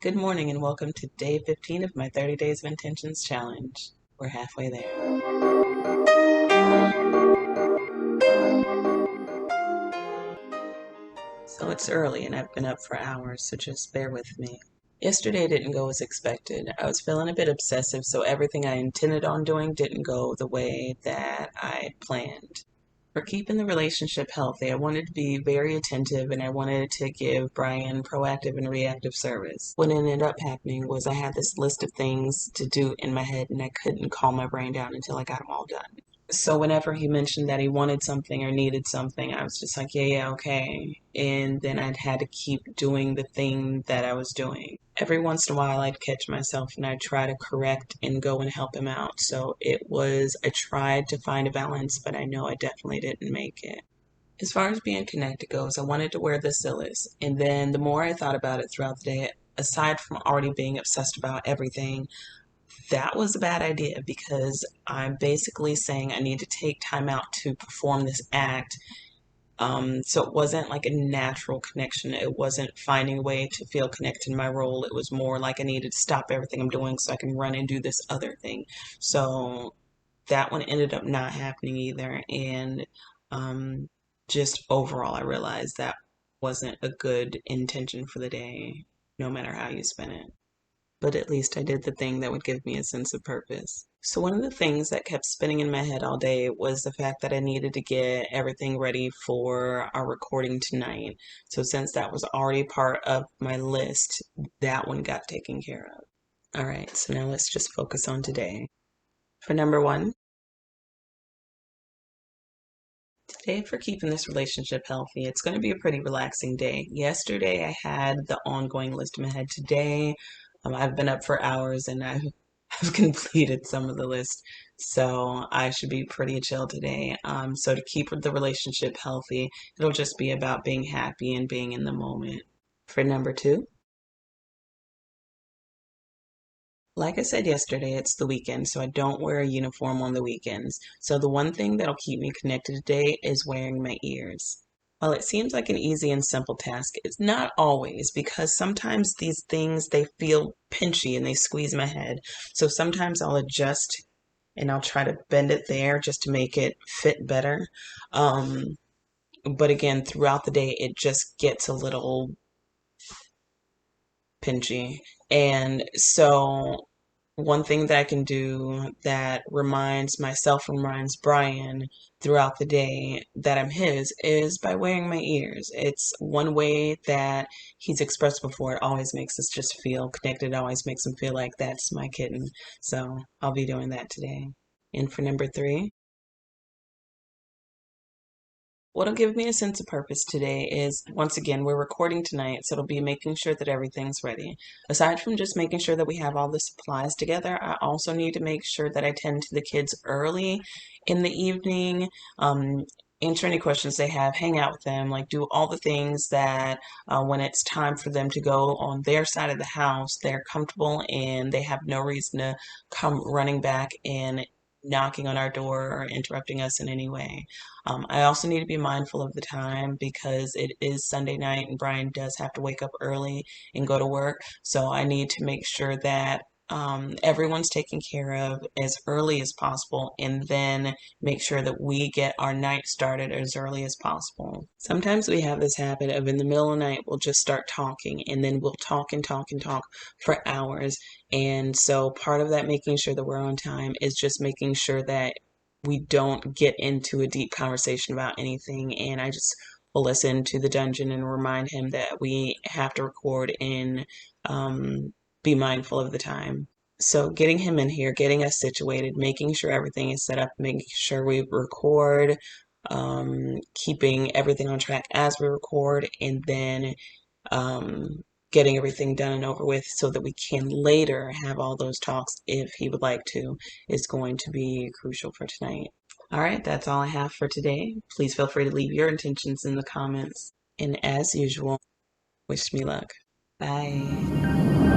Good morning and welcome to day 15 of my 30 Days of Intentions challenge. We're halfway there. So it's early and I've been up for hours, so just bear with me. Yesterday didn't go as expected. I was feeling a bit obsessive, so everything I intended on doing didn't go the way that I planned. For keeping the relationship healthy, I wanted to be very attentive and I wanted to give Brian proactive and reactive service. What ended up happening was I had this list of things to do in my head and I couldn't calm my brain down until I got them all done. So whenever he mentioned that he wanted something or needed something, I was just like, yeah, okay. And then I'd had to keep doing the thing that I was doing. Every once in a while, I'd catch myself and I'd try to correct and go and help him out. So I tried to find a balance, but I know I definitely didn't make it. As far as being connected goes, I wanted to wear the Silas. And then the more I thought about it throughout the day, aside from already being obsessed about everything, that was a bad idea because I'm basically saying I need to take time out to perform this act. So it wasn't like a natural connection. It wasn't finding a way to feel connected in my role. It was more like I needed to stop everything I'm doing so I can run and do this other thing. So that one ended up not happening either. And um, just overall, I realized that wasn't a good intention for the day, no matter how you spin it, but at least I did the thing that would give me a sense of purpose. So, one of the things that kept spinning in my head all day was the fact that I needed to get everything ready for our recording tonight. So, since that was already part of my list, that one got taken care of. All right, so now let's just focus on today. For number one, today for keeping this relationship healthy, it's going to be a pretty relaxing day. Yesterday, I had the ongoing list in my head. Today, I've been up for hours and I've completed some of the list, so I should be pretty chill today. So to keep the relationship healthy, it'll just be about being happy and being in the moment. For number two, like I said yesterday, it's the weekend, so I don't wear a uniform on the weekends. So the one thing that'll keep me connected today is wearing my ears. While it seems like an easy and simple task, it's not always because sometimes these things they feel pinchy and they squeeze my head. So sometimes I'll adjust and I'll try to bend it there just to make it fit better. Um, but again, throughout the day, it just gets a little pinchy. And so one thing that I can do that reminds myself and reminds Brian throughout the day that I'm his is by wearing my ears. It's one way that he's expressed before. It always makes us just feel connected. It always makes him feel like that's my kitten. So I'll be doing that today. And for number three, what'll give me a sense of purpose today is, once again, we're recording tonight, so it'll be making sure that everything's ready. Aside from just making sure that we have all the supplies together, I also need to make sure that I tend to the kids early in the evening, answer any questions they have, hang out with them, like do all the things that when it's time for them to go on their side of the house, they're comfortable and they have no reason to come running back and knocking on our door or interrupting us in any way. I also need to be mindful of the time because it is Sunday night and Brian does have to wake up early and go to work. So I need to make sure that everyone's taken care of as early as possible and then make sure that we get our night started as early as possible. Sometimes we have this habit of in the middle of the night, we'll just start talking and then we'll talk and talk and talk for hours. And so part of that making sure that we're on time is just making sure that we don't get into a deep conversation about anything. And I just will listen to the dungeon and remind him that we have to record and be mindful of the time. So getting him in here, getting us situated, making sure everything is set up, making sure we record, keeping everything on track as we record, and then um, getting everything done and over with so that we can later have all those talks if he would like to, is going to be crucial for tonight. All right, that's all I have for today. Please feel free to leave your intentions in the comments. And as usual, wish me luck. Bye.